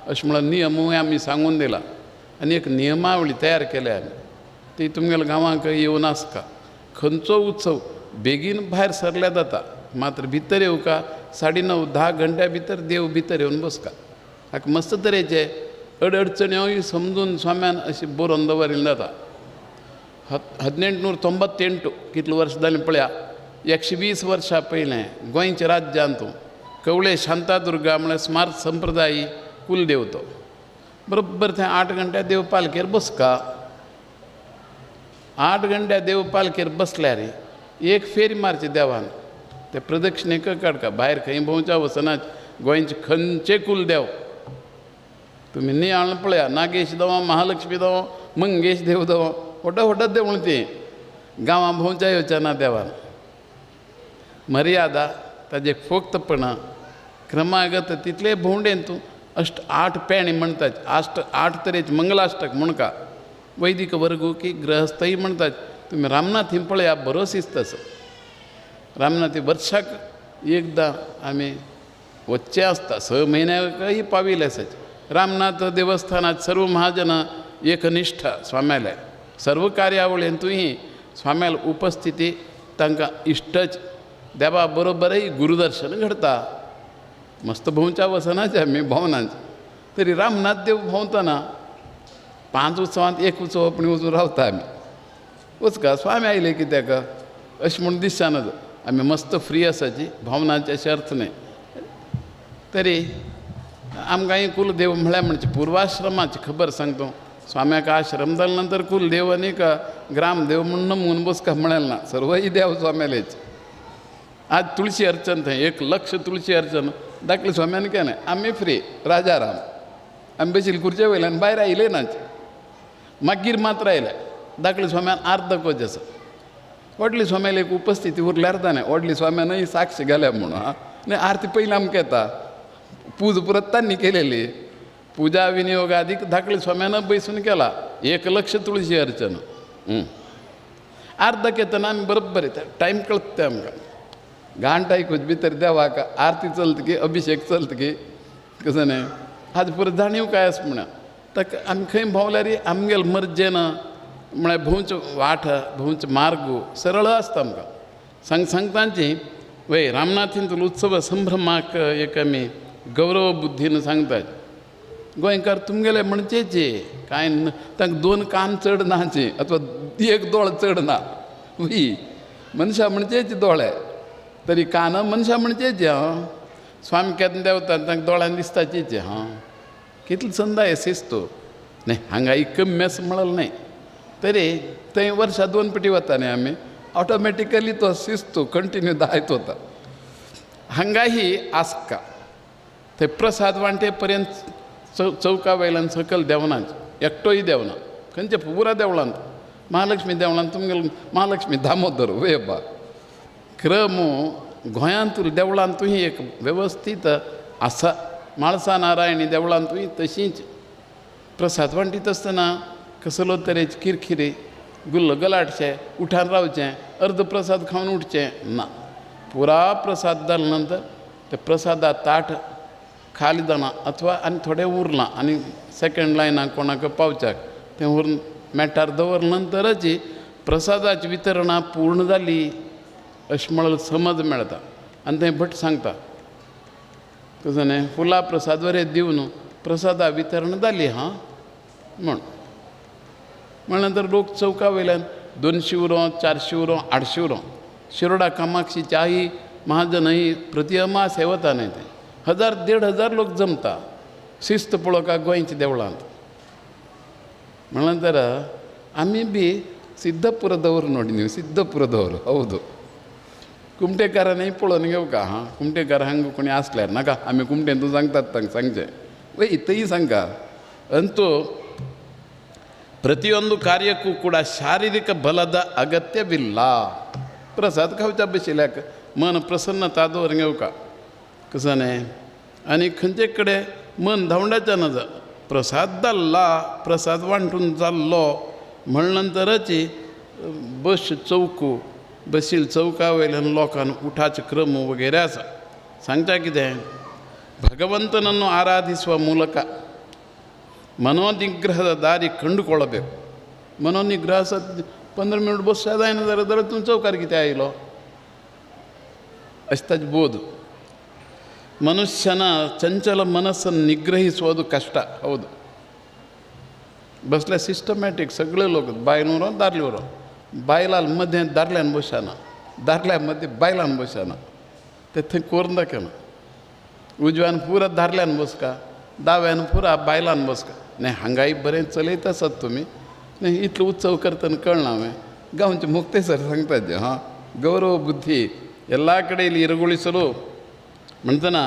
अशें म्हणून नियमूय आमी सांगून दिला. आनी एक नियमावळी तयार केल्या आमी, ती तुमगेल्या गांवांक येवन आसका. खंयचो उत्सव बेगीन भायर सरल्या जाता, मात्र भितर येवका 9:30-10 घंट्या भितर देव भितर येवन बसका. हाका मस्त तरेचे अडचण्योय समजून स्वाम्यान अशी बरोवन दवरिल्लें जाता. 1898 कितलें वर्स जालें पळया. 120 वर्सां पयलें गोंयच्या राज्यांत कवळे शांतादुर्गा म्हळ्यार स्मार्त संप्रदायी कुलदेव तो. बरोबर थंय 8 घंट्या देव पालखेर बसका. 8 घंट्या देव पालखेर बसल्यार एक फेरी मारची देवान. ते प्रदक्षिणेक काडका. भायर खंय भोंवच्या वचना. गोंयचे खंयचे कुलदेव तुमी नियाळ पळया. नागेश देव, महालक्ष्मी देव, मंगेश देव देव, व्हड देवूळ ती. गांवां भोंवच्या येवच्या ना देवान. मर्यादा ताजे फोक्तपणां क्रमागत तितले भोंवडेन तूं 8 पेणे म्हणटात. 8 तरेचे मंगलाश्टक म्हणका. वैदिक वर्गुकी ग्रहस्थही म्हणटात. तुमी रामनाथी पळया, बरो शिस्त आसा. रामनाथी वर्साक एकदां आमी वच्चें आसता. 6 म्हयन्याकय पाविल्ले आसात. रामनाथ देवस्थानात सर्व महाजनां एकनिश्ठ स्वाम्याले. सर्व कार्यावळींतूय स्वाम्याल उपस्थिती तांकां इश्टच. देवा बरोबरय गुरुदर्शन घडता. मस्त भोंवच्या वचनाचे आमी भोवनाच. तरी रामनाथ देव भोंवतना 5 उत्सवांत 1 उत्सव आपण वचून रावता आमी. वचका स्वामी आयले कित्याक अशें म्हूण दिसना. आमी मस्त फ्री आसाची, भोवनाचे अशें अर्थ न्हय. तरी आमकां कुलदेव म्हळ्यार म्हणजे पुर्वाश्रमाची खबर सांगता. स्वाम्याक आश्रम जाले नंतर कुलदेव आनीक ग्रामदेव म्हूण नमून बसका म्हळें ना. सर्वय देव स्वाम्यालेच. आज तुळशी अर्चन थंय 1 लक्ष तुळशी अर्चन दाखले स्वाम्यान केलें. आमी फ्री राजाराम. आमी बशिल्ले खुर्चे वयल्यान भायर आयले नाच. मागीर मात्र आयले. दाखले स्वाम्यान अर्ध कोच आसा. व्हडली स्वाम्याल एक उपस्थिती उरल्यार जालें. व्हडली स्वाम्यानय साक्ष गेल्या म्हणून. आनी आरती पयलीं आमकां येता. पूज परत तांणी केलेली. पुजा विनियोग आदीक धाकले स्वाम्यान बैसून केला. 1 लक्ष तुळशी अर्चन. अर्ध केतना आमी बरोबर येता. टायम कळत ते आमकां. घांट आयकूच भितर देवाक आरती चलता की अभिशेक चलता की कसं न्ही. आज परत जाणीव काय आसा म्हणा. ताका आमी खंय भोंवल्यार आमगेले मर्जेन म्हळ्यार भोंवचे वाट, भोंवचे मार्ग सरळ आसता आमकां. सांगतांची वय रामनाथीन तुला उत्सव संभ्रमाक एक आमी गौरव बुद्धीन सांगतात. गोंयकार तुमगेले म्हणचेचे कांय तांकां 2 कान चड नाचे अथवा 1 दोळ चड ना. वही मनशां म्हणचेचे दोळे, तरी कान मनशां म्हणचेचे. हां, स्वामी केन्ना देंवता तांकां दोळ्यान दिसताचेचे. हां, कितले संदाय शिस्तो न्ही. हांगा कमी मेस म्हणलें न्ही. तरी थंय वर्सा 2 पाटी वता न्ही आमी. ऑटोमॅटिकली तो शिस्तो कंटिन्यू दायत वता. हांगाही आसका. ते प्रसाद वांटे पर्यंत चौका वयल्यान सकयल देवनाच. एकटोय देवना. खंयचे पुरा देवळांत. महालक्ष्मी देवळांत तुमगेलो महालक्ष्मी दामोदर वेबा क्रम गोंयांत देवळांतूय एक वेवस्थीत आसा. म्हाळसा नारायणी देवळांतूय तशींच प्रसाद वांटीत आसतना कसलो तरेची किरकिरी गुल्ल गलाटचें उठान रावचें, अर्द प्रसाद खावन उठचें ना. पुरा प्रसाद जाले नंतर ते प्रसादा ताट खाली जाना अथवा आनी थोडें उरलां आनी सेकंड लायनाक कोणाक पावच्याक तें व्हरून मॅटार दवरले नंतरच प्रसादाची वितरणा पूर्ण जाली अशें म्हळ्यार समज मेळटा आनी थंय भट सांगता कसो न्ही फुलां प्रसाद वरें दिवन प्रसादा वितरण जाली हां म्हण नंतर लोक चौका वयल्यान 200 उरो 400 उरो 800 उरो शिरोडा कामाक्षीची आई महाजन ही प्रति अमास हे वता न्ही थंय 1000-1500 लोक जमता शिस्त पळोवपाक गोंयच्या देवळांत म्हणल्यार आमी बी सिद्धपुरदवर ನೋಡಿ ನೀವು सिद्धपुरदवर ಹೌದು कुमटेकारांनी पळोवन घेवका हां कुमटेकार हांगा कोणी आसल्यार नाका आमी कुमटेन तूं सांगतात तांकां सांगचें वय इथंय सांगा ಅಂತೂ ಪ್ರತಿಯೊಂದು ಕಾರ್ಯಕ್ಕೂ ಕೂಡ ಶಾರೀರಿಕ ಬಲದ ಅಗತ್ಯವಿಲ್ಲ ಪ್ರಸಾद खावच्या बशिल्ल्याक मन प्रसन्नता दवरून घेवका कसो न्ही आनी खंयचे कडेन मन धांवडाचें नज प्रसाद जाल्ला प्रसाद वांटून जाल्लो म्हण नंतरच बस चौक बसील चौका वयल्यान लोकांक उठाचे क्रम वगैरे आसा सांगता कितें ಭಗವಂತನನ್ನು ಆರಾಧಿಸುವ ಮೂಲಕ ಮನೋನಿಗ್ರಹದ ದಾರಿ ಕಂಡುಕೊಳ್ಳಬೇಕು ಮನೋನಿಗ್ರಹ 15 मिनट बसता जायना जाल्यार तूं चौकार कितें आयलो अशें ताचें बोध ಮನುಷ್ಯನ ಚಂಚಲ ಮನಸ್ಸನ್ನು ನಿಗ್ರಹಿಸುವುದು ಕಷ್ಟ ಹೌದು बसल्या सिस्टमॅटिक सगळे लोक बायनूर दादल्योर बायलां मदें दादल्यान बसना दादल्या मदें बायलान बसना ते थंय करून दाखयना उजव्यान पुरा दादल्यान बसका दाव्यान पुरा बायलान बसका न्ही हांगाय बरें चलयता आसात तुमी न्ही इतलो उत्सव करतना कळना हांवें गांवचे मुक्तेसर सांगतात जे हां गौरव बुद्धी ಎಲ್ಲ ಕಡೆ ಇಲ್ಲಿ ಇರಗೊಳಿಸಲು म्हणटना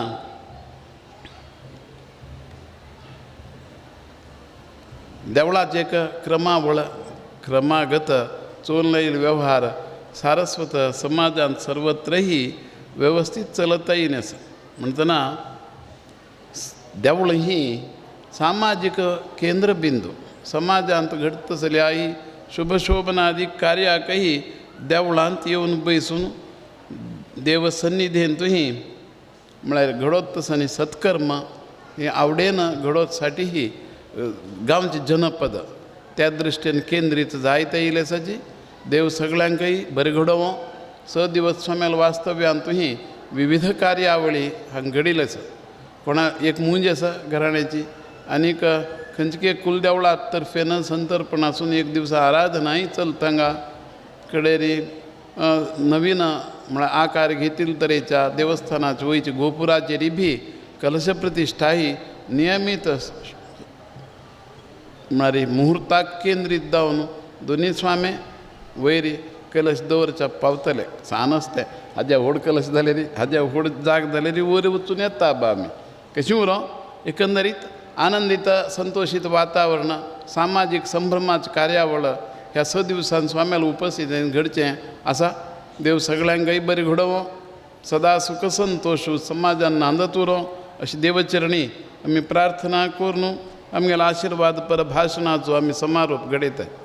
देवळाचे एक क्रमागत चोललेले व्यवहार सारस्वत समाजांत सर्वत्रही व्यवस्थित चलता येईन म्हणटना देवळ ही सामाजिक केंद्रबिंदू समाजांत घडतसल्या ही शुभशोभनादी कार्याकही देवळांत येवन बैसून देवसन्निधेंतूय म्हळ्यार घडोत तसनी सत्कर्म हे आवडेन घडोत साठी ही गांवचे जनपद त्या दृश्टीन केंद्रीत जायते इलेसाची देव सगळ्यांकय बरें घडोवं 6 दिवस सोमेल वास्तव्यांतूय विविध कार्यावळी हांगा घडिल्यो आसा कोणा एक मुंज आसा घराण्याची आनीक खंयचे कुलदेवळा तर्फेन संतर्पणासून एक दिवस आराधनाय चलता हांगा कडेरी नवीन म्हळ्यार आकार घेतील तरेच्या देवस्थानाचे वयचे गोपुराचेर बी कलश प्रतिश्ठा ही नियमीत म्हळ्यार मुहूर्ताक केंद्रीत जावन दोनी स्वामी वयर कलश दवरच्या पावतले सान आसते हाज्या व्हड कलश जाल्यार हाज्या व्हड जाग जाल्यार वयर वचून येता बा आमी कशें उरो एकंदरीत आनंदीत संतोषीत वातावरण सामाजीक संभ्रमाची कार्यावळ ह्या 6 दिवसांत स्वाम्याला उपस्थित घडचें आसा देव सगळ्यांकय बरें घडोवं सदा सुख संतोष समाजान नांदत उरो अशी देवचरणी आमी प्रार्थना करून आमगेलो आशिर्वाद पर भाशणाचो आमी समारोप घडयतात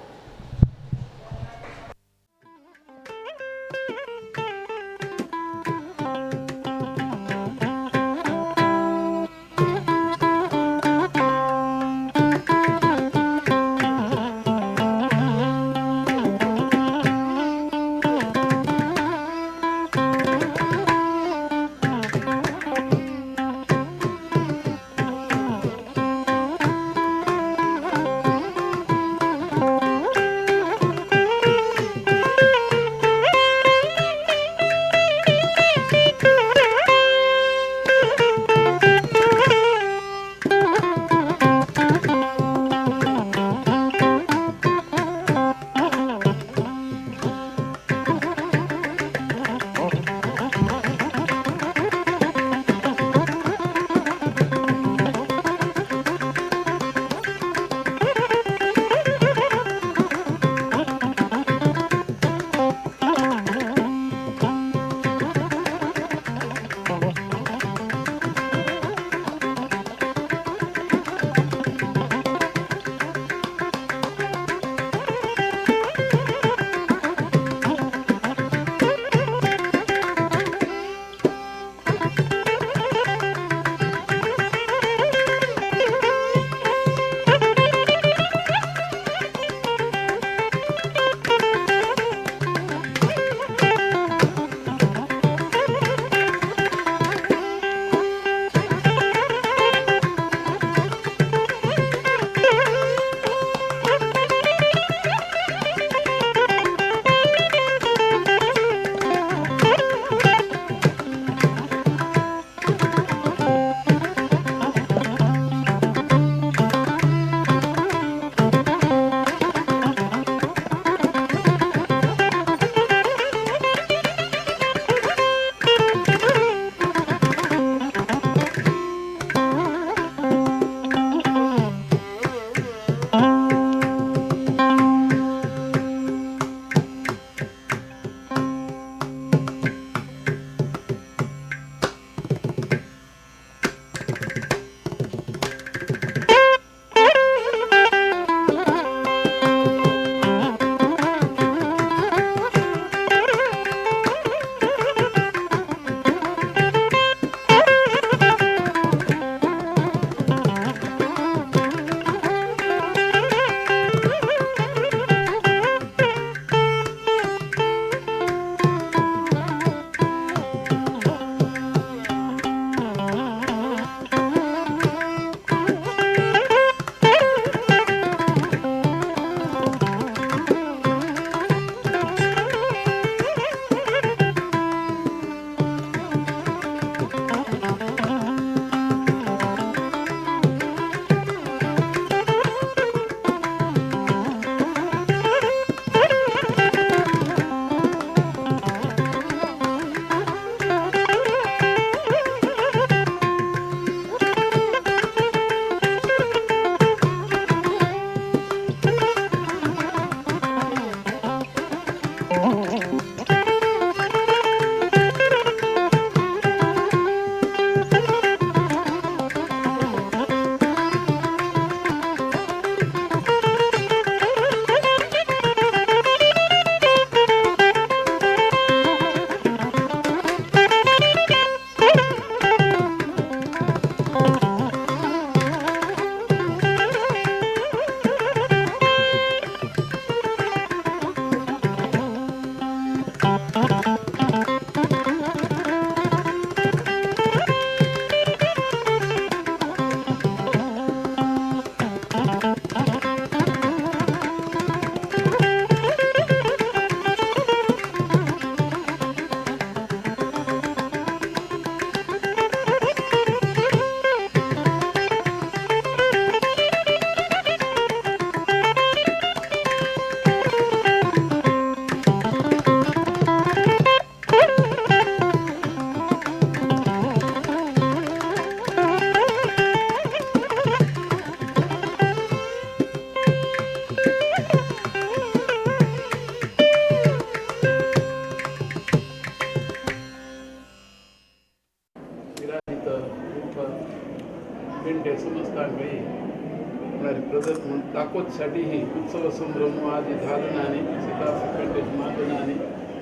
गणपोत्साठीही उत्सव संभ्रम आदी धादनाने सीताप्रकटे मादनाने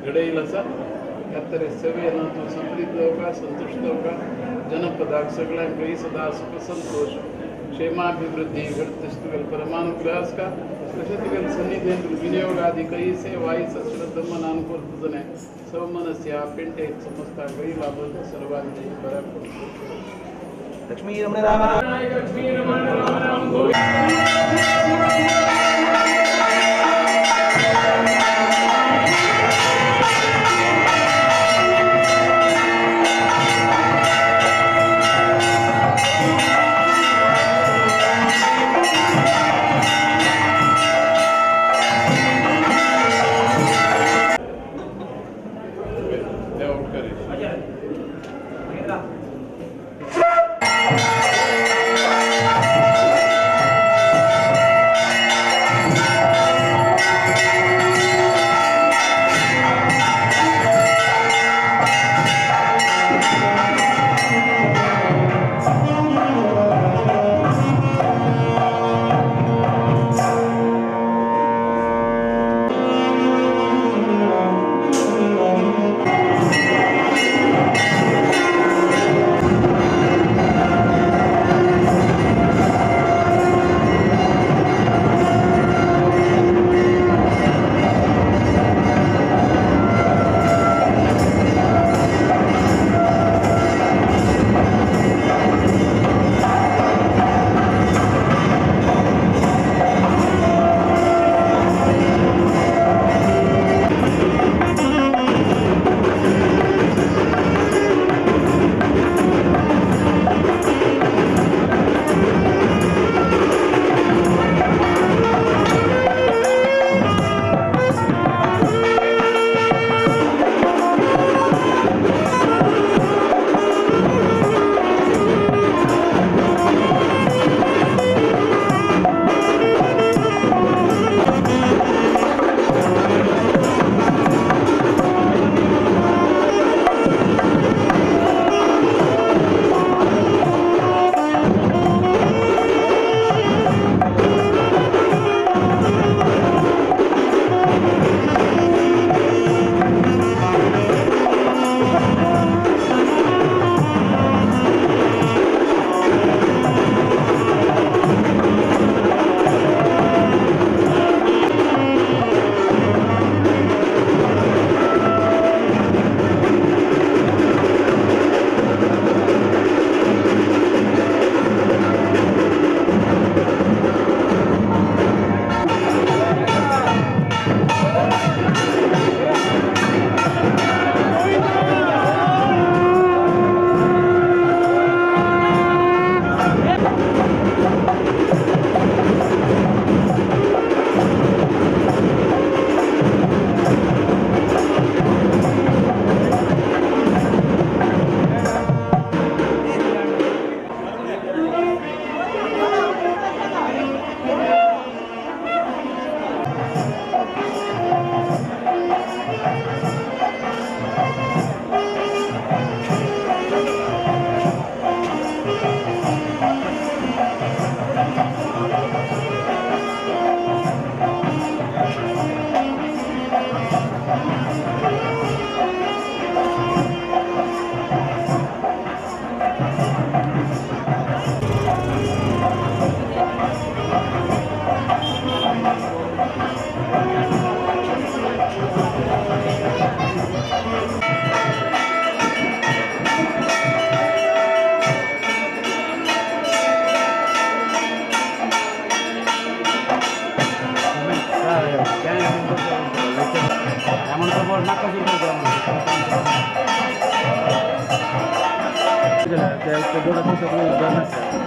घडईलचा त्यातरे सेवेनं तू संप्रीत जाऊ का संतुष्ट जाऊ का जनपदाक सगळ्यांकडे सदा सुख संतोष क्षेमाभिवृद्धी घडतस्तुगल परमानुग्रहास का तसे तुगल सन्निधेंद्र विनियोग आदी काही से वाईस श्रद्धमन अनुकूल तुझने सवमनस्या पेंटे समजता गई लाभ सर्वांची बऱ्यापैकी लक्ष्मी रमण राम लक्ष्मी रमण राम गोविंद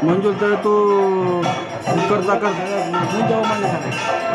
मंजूर तर तो करता करता जाऊ म्हणजे